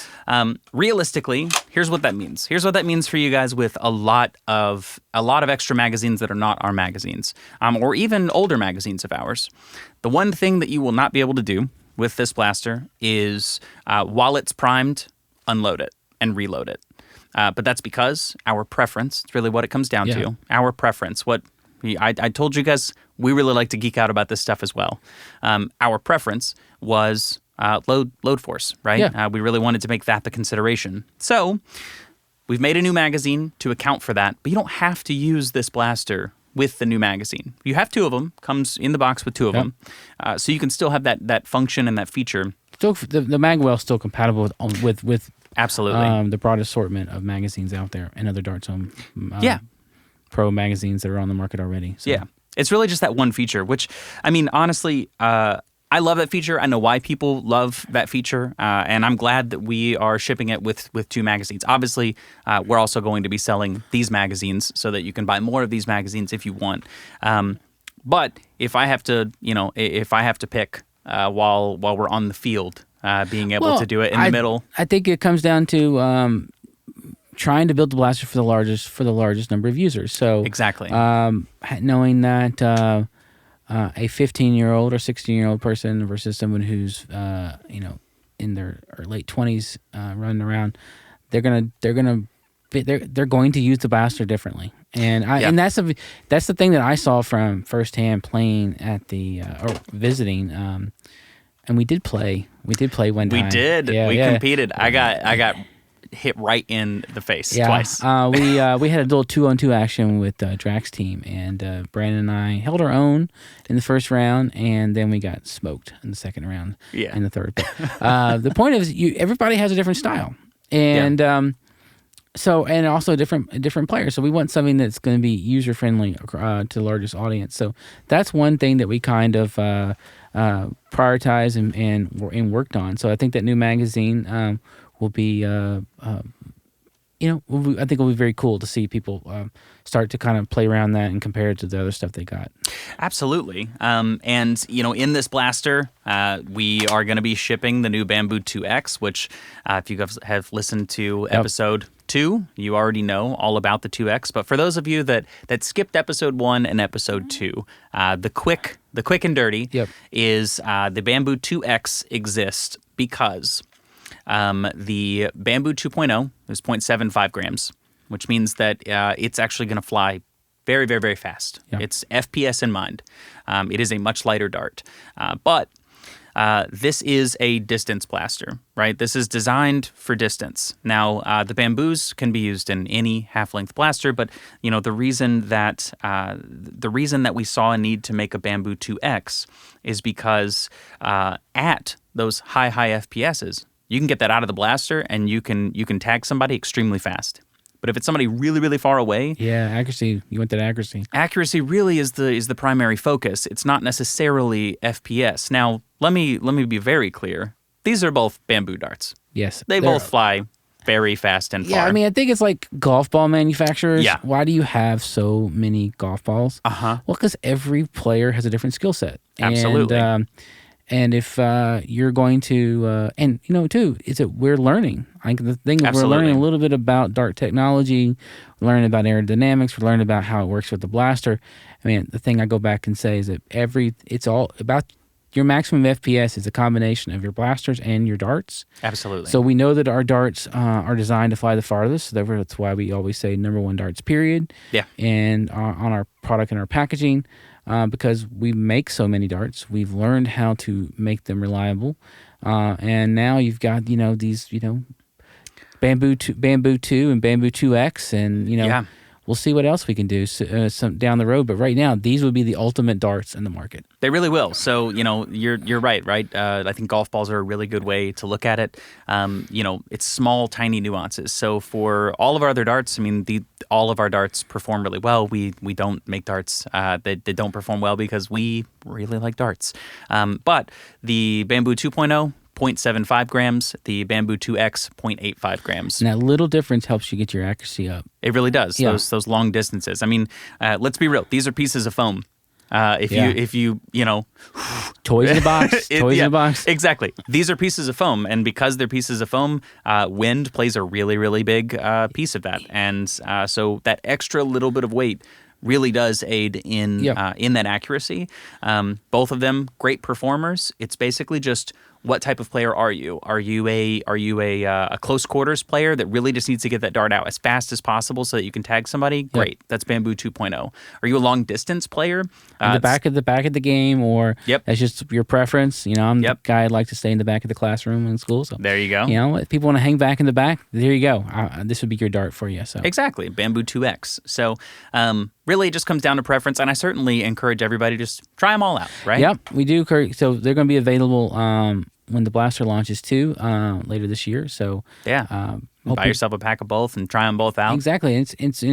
realistically, here's what that means. Here's what that means for you guys with a lot of extra magazines that are not our magazines, or even older magazines of ours. The one thing that you will not be able to do with this blaster is, while it's primed, unload it and reload it. But that's because our preference, it's really what it comes down to. Our preference. I told you guys, we really like to geek out about this stuff as well. Our preference was load force, right? Yeah. We really wanted to make that the consideration. So we've made a new magazine to account for that, but you don't have to use this blaster with the new magazine. You have 2 of them, comes in the box with 2 of them. So you can still have that function and that feature still the Magwell is still compatible with Absolutely. the broad assortment of magazines out there and other Darts Home Yeah. Pro magazines that are on the market already. So. Yeah. It's really just that one feature, which, I mean, honestly, I love that feature. I know why people love that feature, and I'm glad that we are shipping it with 2 magazines. Obviously, we're also going to be selling these magazines so that you can buy more of these magazines if you want. But if I have to, pick while we're on the field, being able to do it in the middle. I think it comes down to trying to build the blaster for the largest number of users. So Exactly. Knowing that a 15-year-old or 16-year-old person versus someone who's in their late 20s running around, they're going to use the blaster differently. And and that's the thing that I saw from firsthand playing at the or visiting. And we did play one time. We did. Yeah, we competed. I got hit right in the face twice. We had a little 2-on-2 action with Drax's team, and Brandon and I held our own in the first round, and then we got smoked in the second round. Yeah. In the third. But, the point is, everybody has a different style, and and also a different player. So we want something that's going to be user friendly to the largest audience. So that's one thing that we kind of prioritized and worked on. So I think that new magazine will be, I think it'll be very cool to see people start to kind of play around that and compare it to the other stuff they got. Absolutely. And, in this blaster, we are going to be shipping the new Bamboo 2X, which if you guys have listened to episode 2, you already know all about the 2X. But for those of you that skipped episode 1 and episode 2, the quick and dirty is the Bamboo 2X exists because the Bamboo 2.0 is 0.75 grams, which means that it's actually going to fly very, very, very fast. Yeah. It's FPS in mind. It is a much lighter dart. But this is a distance blaster, right? This is designed for distance. Now, the Bamboos can be used in any half-length blaster, but the reason that we saw a need to make a Bamboo 2X is because at those high FPSs, you can get that out of the blaster and you can tag somebody extremely fast. But if it's somebody really, really far away, accuracy. You want that accuracy. Accuracy really is the primary focus. It's not necessarily FPS. Now, let me be very clear. These are both Bamboo darts. Yes, they both fly very fast and far. Yeah, I mean, I think it's like golf ball manufacturers. Yeah. Why do you have so many golf balls? Well, because every player has a different skill set. Absolutely. And if you're going to, too, is that we're learning. Like the thing is, we're learning a little bit about dart technology, we're learning about aerodynamics, we're learning about how it works with the blaster. I mean, the thing I go back and say is that it's all about your maximum FPS is a combination of your blasters and your darts. Absolutely. So we know that our darts are designed to fly the farthest. So therefore, that's why we always say #1 darts, period. Yeah. And on our product and our packaging. Because we make so many darts, we've learned how to make them reliable, and now you've got these Bamboo 2 and Bamboo 2X, and we'll see what else we can do some down the road. But right now, these would be the ultimate darts in the market. They really will. So you're right. I think golf balls are a really good way to look at it. It's small, tiny nuances. So for all of our other darts, I mean, all of our darts perform really well. We don't make darts that don't perform well because we really like darts. But the Bamboo 2.0, 0.75 grams, the Bamboo 2X, 0.85 grams. And that little difference helps you get your accuracy up. It really does. Yeah. Those long distances. I mean, let's be real. These are pieces of foam. If you toys in the box, in the box. Exactly. These are pieces of foam, and because they're pieces of foam, wind plays a really, really big piece of that, and so that extra little bit of weight really does aid in that accuracy. Both of them great performers. It's basically just, what type of player are you? Are you a close quarters player that really just needs to get that dart out as fast as possible so that you can tag somebody? Great, that's Bamboo 2.0. Are you a long distance player? The back of the game, or that's just your preference. I'm the guy I'd like to stay in the back of the classroom in school. So there you go. If people want to hang back in the back, there you go. This would be your dart for you. So exactly, Bamboo 2X. So really, it just comes down to preference, and I certainly encourage everybody to just try them all out. Right? Yep, we do. So they're going to be available. when the blaster launches too later this year. So Yeah. Buy yourself a pack of both and try them both out. exactly. It's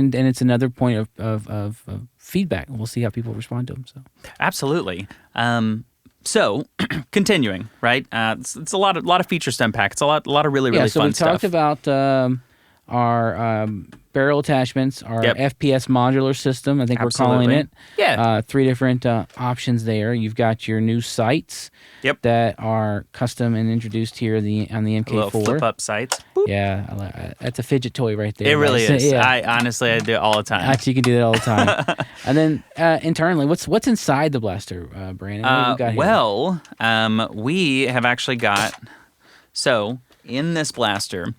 another point of feedback. We'll see how people respond to them. So Absolutely. So continuing, right? It's a lot of features to unpack. It's a lot of really so fun we stuff. talked about our barrel attachments, our FPS modular system, I think we're calling it. Yeah. 3 different options there. You've got your new sights that are custom and introduced here on the MK-4. Little flip-up sights. Boop. Yeah, that's a fidget toy right there. It really is. Yeah. I do it all the time. Actually, you can do that all the time. And then internally, what's inside the blaster, Brandon? What do we got here? Well, we have actually got... So, in this blaster,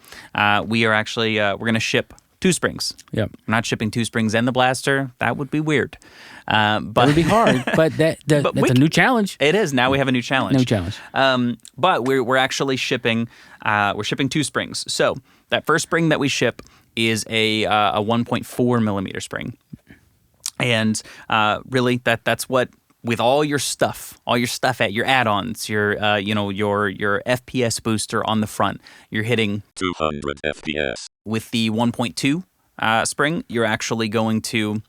we are actually... we're going to ship 2 springs. Yep. We're not shipping 2 springs and the blaster. That would be weird. But That would be hard, but that's a new challenge. It is. Now we have a new challenge. New challenge. But we're actually shipping. We're shipping 2 springs. So that first spring that we ship is a 1.4 millimeter spring, and really that's what, with all your stuff at your add-ons, your FPS booster on the front, you're hitting 200 FPS. With the 1.2 spring, you're actually going to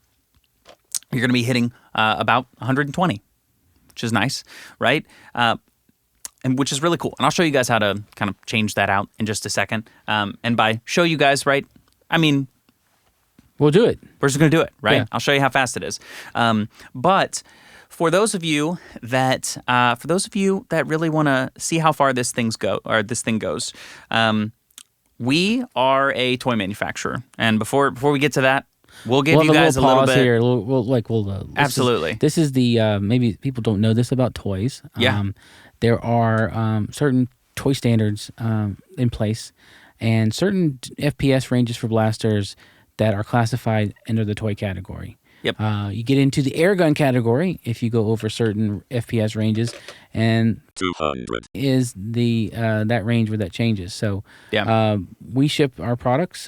be hitting about 120, which is nice, right? And which is really cool. And I'll show you guys how to kind of change that out in just a second. And by show you guys, right, I mean, We'll do it. we're just going to do it, right? Yeah. I'll show you how fast it is. But for those of you that really want to see how far this thing goes, we are a toy manufacturer, and before we get to that, we'll give you guys a little pause bit here. We'll Absolutely. This is the maybe people don't know this about toys. Yeah. There are certain toy standards in place, and certain FPS ranges for blasters that are classified under the toy category. Yep. You get into the airgun category if you go over certain FPS ranges, and 200 is the that range where that changes. So we ship our products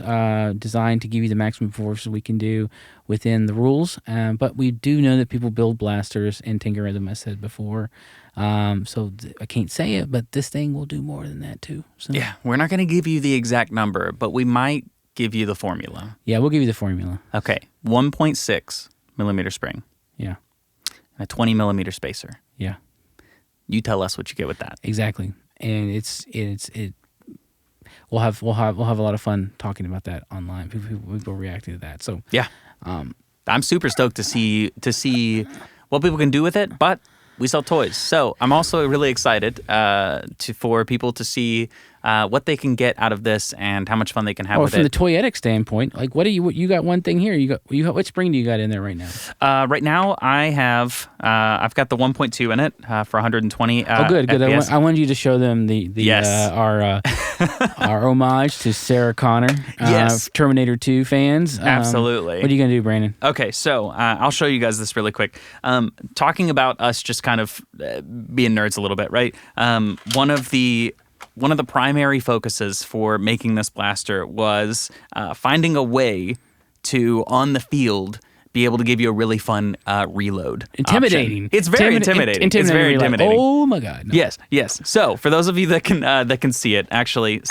designed to give you the maximum force we can do within the rules. But we do know that people build blasters in tinker, as I said before. So I can't say it, but this thing will do more than that too. So, Yeah, we're not going to give you the exact number, but we might give you the formula. Yeah, we'll give you the formula. Okay, 1.6 millimeter spring Yeah. and a 20 millimeter spacer. Yeah. You tell us what you get with that. Exactly. And we'll have a lot of fun talking about that online. People reacting to that. So Yeah, I'm super stoked to see what people can do with it, but we sell toys. So I'm also really excited for people to see what they can get out of this and how much fun they can have with from it. the toyetic standpoint, like you got one thing here. You got what spring do you got in there right now? Right now, I've got the 1.2 in it for 120. Good. FPS. I wanted you to show them the Yes. our homage to Sarah Connor. Yes. Terminator 2 fans. Absolutely. What are you gonna do, Brandon? Okay, so I'll show you guys this really quick. Talking about us just kind of being nerds a little bit, right? One of the primary focuses for making this blaster was finding a way to, on the field, be able to give you a really fun reload. Intimidating. option. It's very intimidating. It's very like, intimidating. oh my God. No. Yes. So for those of you that can see it, actually,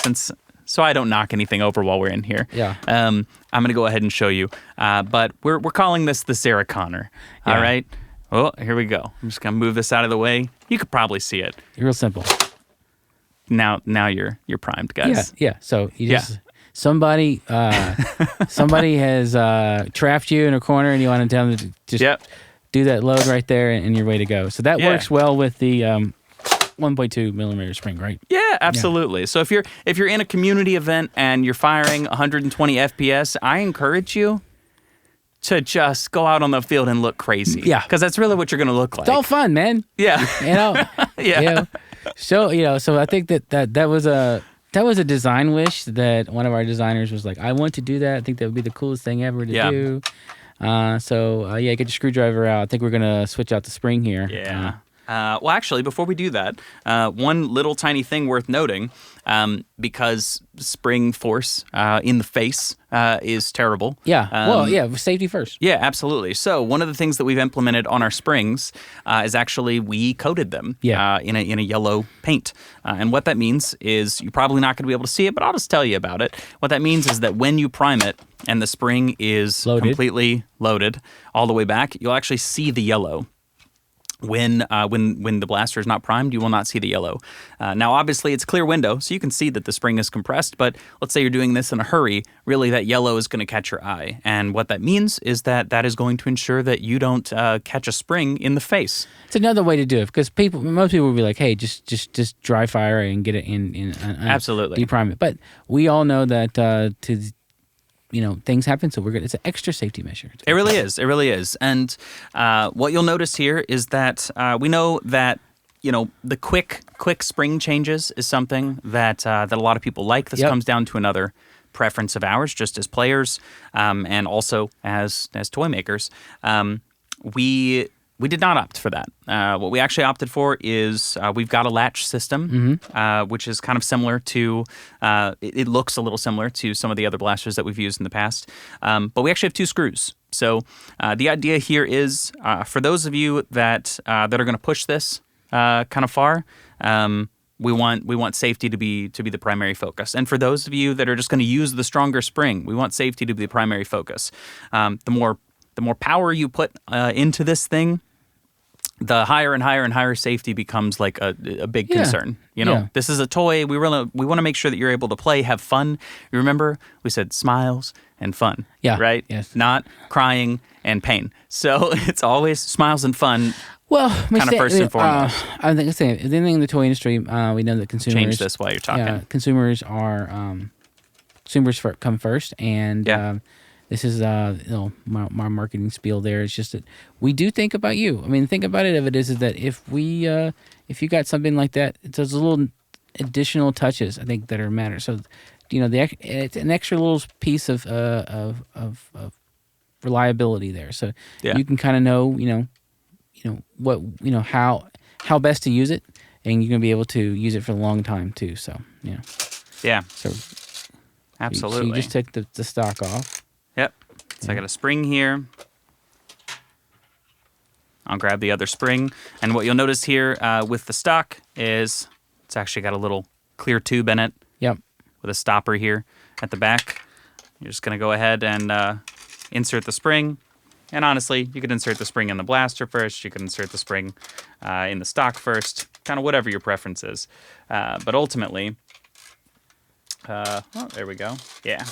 so I don't knock anything over while we're in here. Yeah. I'm going to go ahead and show you. But we're calling this the Sarah Connor. Yeah. All right. Oh, here we go. I'm just going to move this out of the way. You could probably see it. Real simple. Now you're primed, guys. Yeah. So you just somebody has trapped you in a corner, and you want to tell them to just do that load right there, and you're way to go. So that works well with the 1.2 millimeter spring, right? Yeah, absolutely. So if you're in a community event and you're firing 120 FPS, I encourage you to just go out on the field and look crazy. Yeah, because that's really what you're going to look like. It's all fun, man. Yeah, yeah. So I think that was a design wish that one of our designers was like, I want to do that. I think that would be the coolest thing ever to do. Get your screwdriver out. I think we're gonna switch out the spring here. Yeah. Well, actually, before we do that, one little tiny thing worth noting, because spring force in the face is terrible. Yeah. Well, yeah, safety first. Yeah, absolutely. So one of the things that we've implemented on our springs is actually we coated them in a yellow paint. And what that means is you're probably not going to be able to see it, but I'll just tell you about it. What that means is that when you prime it and the spring is completely loaded all the way back, you'll actually see the yellow. When the blaster is not primed, you will not see the yellow. Now, obviously, it's clear window, so you can see that the spring is compressed, but let's say you're doing this in a hurry, really that yellow is going to catch your eye. And what that means is that is going to ensure that you don't catch a spring in the face. It's another way to do it, because most people will be like, hey, just dry fire and get it in absolutely. Deprime it. But we all know that things happen, so it's an extra safety measure. It really is. It really is. And what you'll notice here is that we know that the quick spring changes is something that a lot of people like. This comes down to another preference of ours, just as players, and also as toy makers. We did not opt for that. What we actually opted for is we've got a latch system, which is kind of similar to, it looks a little similar to some of the other blasters that we've used in the past. But we actually have 2 screws. So the idea here is for those of you that are going to push this kind of far, we want safety to be the primary focus. And for those of you that are just going to use the stronger spring, we want safety to be the primary focus. The more power you put into this thing, the higher and higher and higher safety becomes like a big concern. This is a toy. We want to make sure that you're able to play, have fun. You remember we said smiles and fun, right? Yes. Not crying and pain. So it's always smiles and fun. Well, kind of first and foremost. I think the thing in the toy industry, we know that consumers change this while you're talking. Consumers come first, and this is my marketing spiel. There is just that we do think about you. I mean, think about it. Is that if you got something like that, there's a little additional touches I think that are matter. So, it's an extra little piece of reliability there. So you can kind of know what how best to use it, and you're gonna be able to use it for a long time too. So so absolutely. So you just take the stock off. Yep. So I got a spring here. I'll grab the other spring, and what you'll notice here with the stock is it's actually got a little clear tube in it. Yep. With a stopper here at the back. You're just gonna go ahead and insert the spring. And honestly, you could insert the spring in the blaster first. You could insert the spring in the stock first. Kind of whatever your preference is. But ultimately, there we go. Yeah.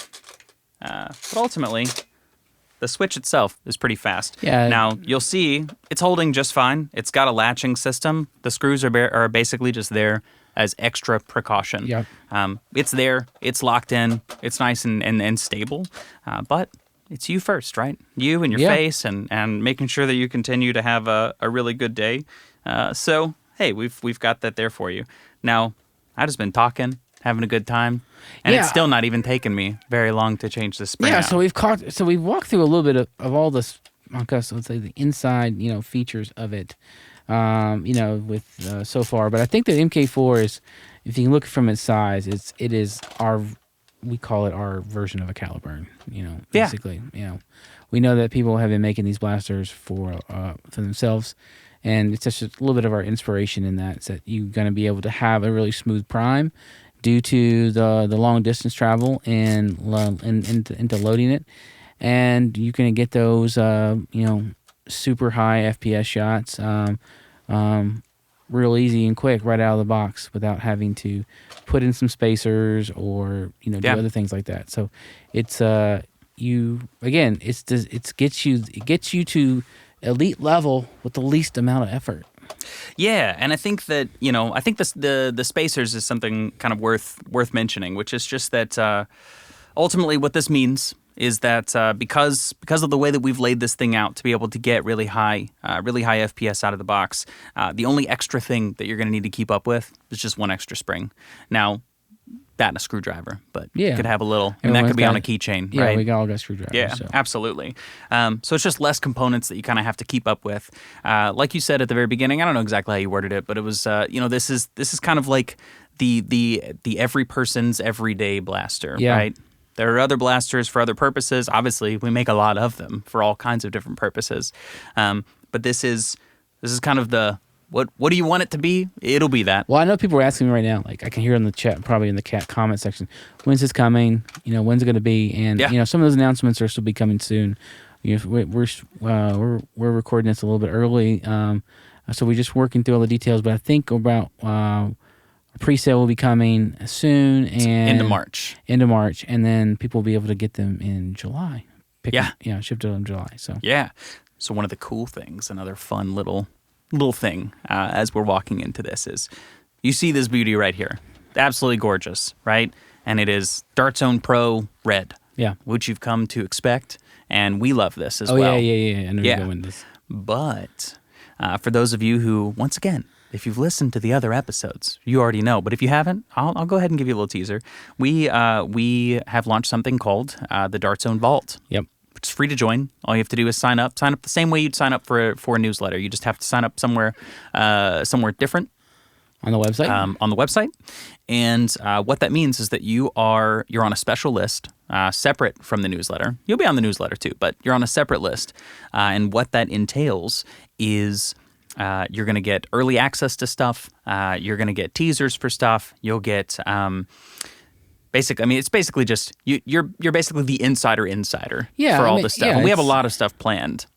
But ultimately, the switch itself is pretty fast. Yeah. Now, you'll see it's holding just fine. It's got a latching system. The screws are basically just there as extra precaution. Yep. It's there. It's locked in. It's nice and stable. But it's you first, right? You and your face and making sure that you continue to have a really good day. So, hey, we've got that there for you. Now, I've just been talking, having a good time, and it's still not even taken me very long to change the spring out. So we've walked through a little bit of all this, let's say the inside, features of it, with so far. But I think the MK-4 is, if you look from its size, it is we call it our version of a Caliburn, basically. We know that people have been making these blasters for themselves, and it's just a little bit of our inspiration in that. It's that you're going to be able to have a really smooth prime due to the long distance travel and into loading it, and you're going to get those super high FPS shots real easy and quick right out of the box without having to put in some spacers or do other things like that. So it's it gets you to elite level with the least amount of effort. Yeah, and I think that the spacers is something kind of worth mentioning, which is just that ultimately what this means is that because of the way that we've laid this thing out to be able to get really high FPS out of the box, the only extra thing that you're going to need to keep up with is just one extra spring. Now, that and a screwdriver, but Yeah. you could have a little, and that Everyone's could be on a got- keychain, Yeah, right? we got all got screwdrivers. Yeah, so. absolutely. So it's just less components that you kind of have to keep up with. Like you said at the very beginning, I don't know exactly how you worded it, but it was, this is kind of like the every person's everyday blaster, Yeah. right? There are other blasters for other purposes. Obviously, we make a lot of them for all kinds of different purposes. But this is kind of the what do you want it to be? It'll be that. Well, I know people are asking me right now. Like I can hear in the chat, probably in the comment section, when's this coming? When's it going to be? And Yeah. some of those announcements are still be coming soon. We're recording this a little bit early, so we're just working through all the details. But I think about pre-sale will be coming soon, and Into March. and then people will be able to get them in July. Shipped to them in July. So Yeah. So one of the cool things, another fun little thing as we're walking into this is you see this beauty right here. Absolutely gorgeous, right? And it is Dart's Own Pro Red. Yeah. Which you've come to expect. And we love this as Oh well. yeah. I know Yeah. you're going this. But for those of you who, once again, if you've listened to the other episodes, you already know. But if you haven't, I'll go ahead and give you a little teaser. We have launched something called the Dart's Own Vault. Yep. It's free to join. All you have to do is sign up. Sign up the same way you'd sign up for a newsletter. You just have to sign up somewhere different On the website. on the website. And what that means is that you're on a special list separate from the newsletter. You'll be on the newsletter too, but you're on a separate list. And what that entails is you're going to get early access to stuff. You're going to get teasers for stuff. You'll get it's basically just you're basically the insider Yeah, for I all mean, this stuff. yeah, And we have a it's- lot of stuff planned.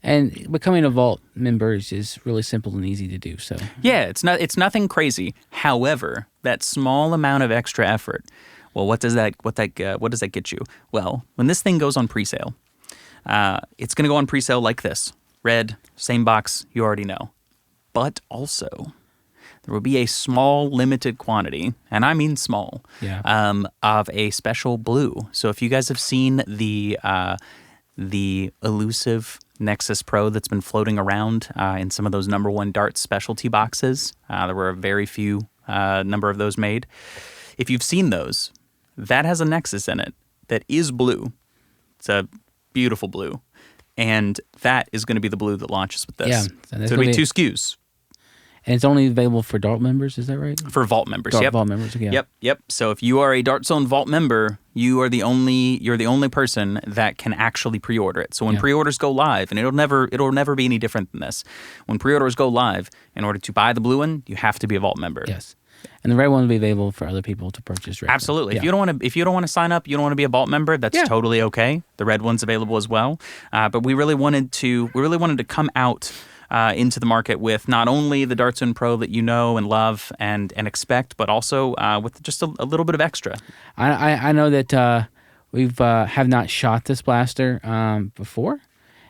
And becoming a Vault member is really simple and easy to do. So Yeah, it's nothing crazy. However, that small amount of extra effort, well, what does that get you? Well, when this thing goes on pre-sale, it's going to go on pre-sale like this. Red, same box, you already know. But also, there will be a small limited quantity, and I mean small, of a special blue. So if you guys have seen the elusive Nexus Pro that's been floating around in some of those number one Dart specialty boxes, there were a very few number of those made. If you've seen those, that has a Nexus in it that is blue. It's a beautiful blue. And that is going to be the blue that launches with this. Yeah, so it'll be 2 SKUs. And it's only available for Dart members, is that right? For Vault members, Dart yep. Vault members, yeah. Yep. So if you are a Dart's Own Vault member, you're the only person that can actually pre-order it. So when pre-orders go live, and it'll never be any different than this. When pre-orders go live, in order to buy the blue one, you have to be a Vault member. Yes. And the red one will be available for other people to purchase directly. Absolutely. Yeah. If you don't want to sign up, you don't want to be a Vault member, that's totally okay. The red one's available as well. But we really wanted to come out into the market with not only the Dart's Own Pro that you know and love and expect, but also with just a little bit of extra. I know that we've have not shot this blaster before,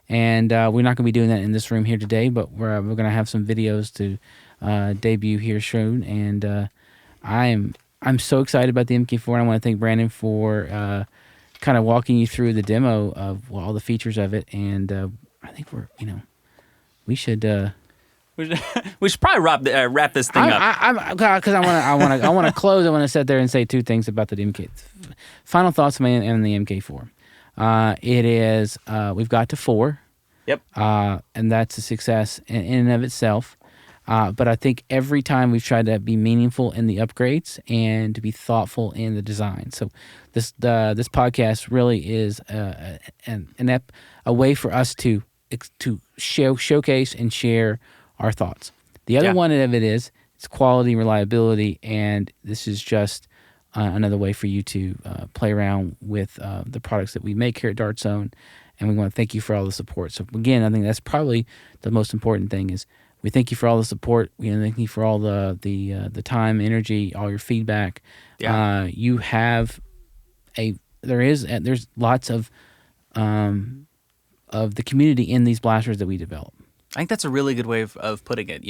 and we're not going to be doing that in this room here today, but we're going to have some videos to debut here soon, and I'm so excited about the MK-4. I want to thank Brandon for kind of walking you through the demo of all the features of it, and I think we should. We should probably wrap this thing up. Because I want to close. I want to sit there and say 2 things about the MK. Final thoughts on the MK4. It is we've got to 4. Yep. And that's a success in and of itself. But I think every time we've tried to be meaningful in the upgrades and to be thoughtful in the design. So this podcast really is a way for us to showcase and share our thoughts. The other one of it is it's quality, reliability, and this is just another way for you to play around with the products that we make here at Dart Zone. And we want to thank you for all the support. So again, I think that's probably the most important thing is we thank you for all the support. We thank you for all the time, energy, all your feedback. Yeah. You have there's lots of the community in these blasters that we develop. I think that's a really good way of putting it.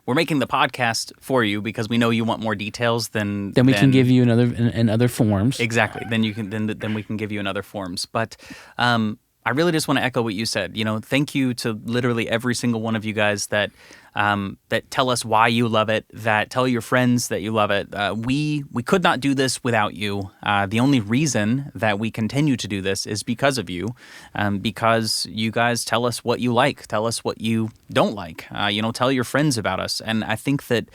We're making the podcast for you because we know you want more details than we can give you in other forms. Exactly. Then we can give you in other forms. But I I really just want to echo what you said. Thank you to literally every single one of you guys that tell us why you love it, that tell your friends that you love it. We could not do this without you. The only reason that we continue to do this is because of you, because you guys tell us what you like, tell us what you don't like. Tell your friends about us, and I think that.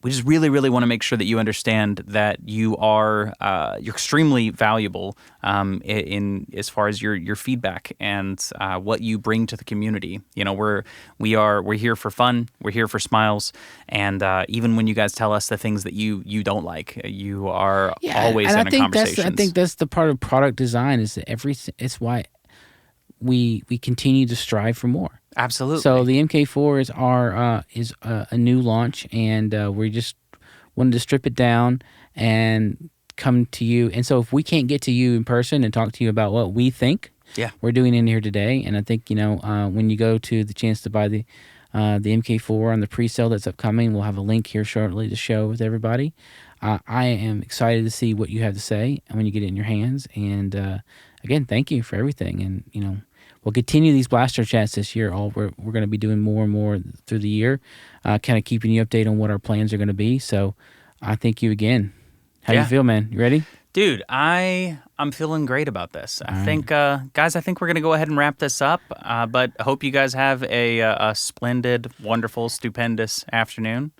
We just really, really want to make sure that you understand that you're extremely valuable in as far as your feedback and what you bring to the community. We're here for fun, we're here for smiles, and even when you guys tell us the things that you don't like, you are always in a conversation. I think that's the part of product design is that it's why we continue to strive for more. Absolutely. So the MK-4 is a new launch, and we just wanted to strip it down and come to you. And so if we can't get to you in person and talk to you about what we think, we're doing in here today. And I think when you go to the chance to buy the MK-4 on the pre-sale that's upcoming, we'll have a link here shortly to show with everybody. I am excited to see what you have to say when you get it in your hands. And again, thank you for everything. And we'll continue these blaster chats this year. We're going to be doing more and more through the year, kind of keeping you updated on what our plans are going to be. So I thank you again. How do you feel, man? You ready? Dude, I'm feeling great about this. I think, guys, we're going to go ahead and wrap this up. But I hope you guys have a splendid, wonderful, stupendous afternoon.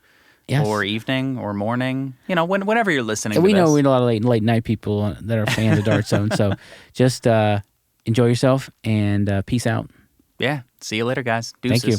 Yes. Or evening or morning, whenever you're listening to we this. know we're a lot of late night people that are fans of Dart Zone. So just enjoy yourself and peace out. Yeah. See you later, guys. Deuces. Thank you.